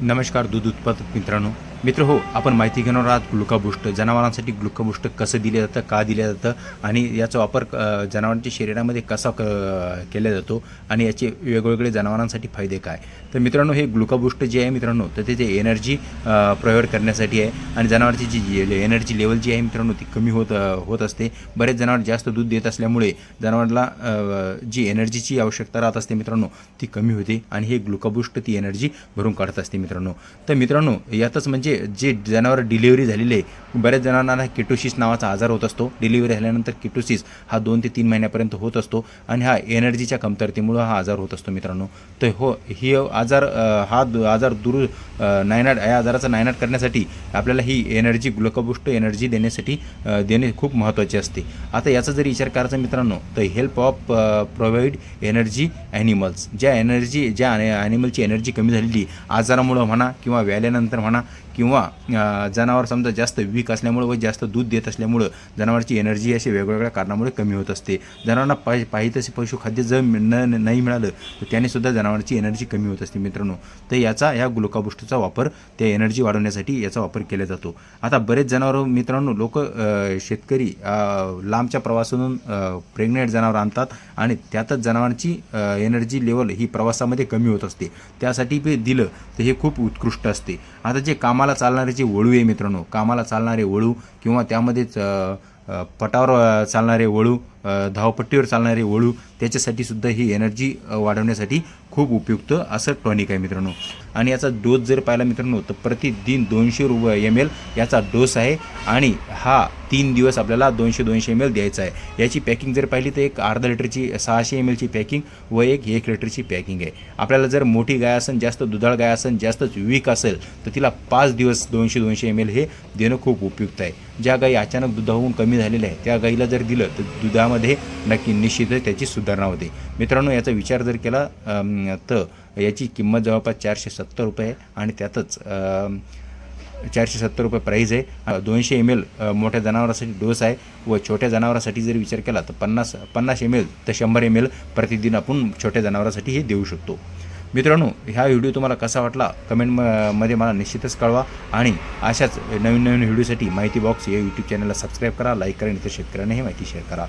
नमस्कार दूध उत्पादक मित्र हो, आपण माहिती घेणार आहात ग्लुकोबूस्ट. जनावरांसाठी ग्लुकोबूस्ट कसं दिलं जातं, का दिलं जातं आणि याचा वापर जनावरांच्या शरीरामध्ये कसा केला जातो आणि याचे वेगवेगळे जनावरांसाठी फायदे काय. तर मित्रांनो, हे ग्लुकोबूस्ट जे आहे मित्रांनो, तर ते एनर्जी प्रोव्हाइड करण्यासाठी आहे आणि जनावरांची जी एनर्जी लेवल जी आहे मित्रांनो ती कमी होत असते. बरेच जनावर जास्त दूध देत असल्यामुळे जनावरांना जी एनर्जीची आवश्यकता राहत असते मित्रांनो ती कमी होते आणि हे ग्लुकोबूस्ट ती एनर्जी भरून काढत असते मित्रांनो. तर मित्रांनो, यातच म्हणजे जे जनावर डिलिव्हरी झालेले आहे, बऱ्याच जनावरांना किटोसिस नावाचा आजार होत असतो. डिलिव्हरी झाल्यानंतर किटोसिस हा 2 ते 3 महिन्यापर्यंत होत असतो आणि हा एनर्जीच्या कमतरतेमुळे हा आजार होत असतो मित्रांनो. तर हो, ही आजार दूर नायनाट या आजाराचा नायनाट करण्यासाठी आपल्याला ही एनर्जी ग्लुकोबूस्ट एनर्जी देणे खूप महत्त्वाचे असते. आता याचा जर विचार करायचा मित्रांनो, तर help of provide energy animals. ज्या ॲनिमलची एनर्जी कमी झालेली आजारामुळं म्हणा किंवा व्याल्यानंतर म्हणा किंवा जनावर समजा जास्त वीक असल्यामुळं व जास्त दूध देत असल्यामुळं जनावरची एनर्जी अशी वेगवेगळ्या कारणामुळे कमी होत असते. जनावरांना पाहिजे तसे पशुखाद्य जर नाही मिळालं तर त्यानेसुद्धा जनावरांची एनर्जी कमी होत असते मित्रांनो. तर ह्या ग्लुकोबूस्टचा वापर त्या एनर्जी वाढवण्यासाठी याचा वापर केला जातो. आता बरेच जनावर मित्रांनो, शेतकरी लांबच्या प्रवासातून प्रेग्नेंट जनावर आणतात आणि त्यातच जनावरांची एनर्जी लेवल ही प्रवासामध्ये कमी होत असते. त्यासाठी बी दिलं तर हे खूप उत्कृष्ट असते. आता जे कामाला चालणारे जे वळू आहे मित्रांनो, कामाला चालणारे वळू किंवा त्यामध्येच पटावर चालणारे वळू, धावपट्टीवर चालणारे वळू, त्याच्यासाठी सुद्धा ही एनर्जी वाढवण्यासाठी खूप उपयुक्त असं टॉनिक आहे मित्रांनो. आणि याचा डोस जर पाहिला मित्रांनो, तर प्रतिदिन 200 ml याचा डोस आहे आणि हा 3 दिवस आपल्याला 200 ml द्यायचा आहे. याची पॅकिंग जर पाहिली तर एक अर्धा लिटरची 600 mlची पॅकिंग व 1 लिटरची पॅकिंग आहे. आपल्याला जर मोठी गाय असेल, जास्त दुधाळ गाय असेल, जास्तच वीक असेल तर तिला 5 दिवस 200 ml हे देणं खूप उपयुक्त आहे. ज्या गायी अचानक दुधाहून कमी झालेल्या आहे त्या गायीला जर दिलं तर दुधामध्ये निश्चितच त्याची सुधारणा होते मित्रांनो. याचा विचार जर केला तर याची किंमत जवळपास 470 रुपये आहे आणि त्यातच 470 रुपये प्राईज आहे. 200 ml मोठ्या जनावरासाठी डोस आहे व छोट्या जनावरासाठी जर विचार केला तर 50 ml तर 100 ml प्रतिदिन आपण छोट्या जनावरासाठी हे देऊ शकतो. मित्रांनो, हा व्हिडिओ तुम्हाला कसा वाटला कमेंटमध्ये मला निश्चितच कळवा आणि अशाच नवीन व्हिडिओसाठी माहिती बॉक्स या यूट्यूब चॅनलला सबस्क्राईब करा, लाईक करा आणि इतर शेतकऱ्यांना ही माहिती शेअर करा.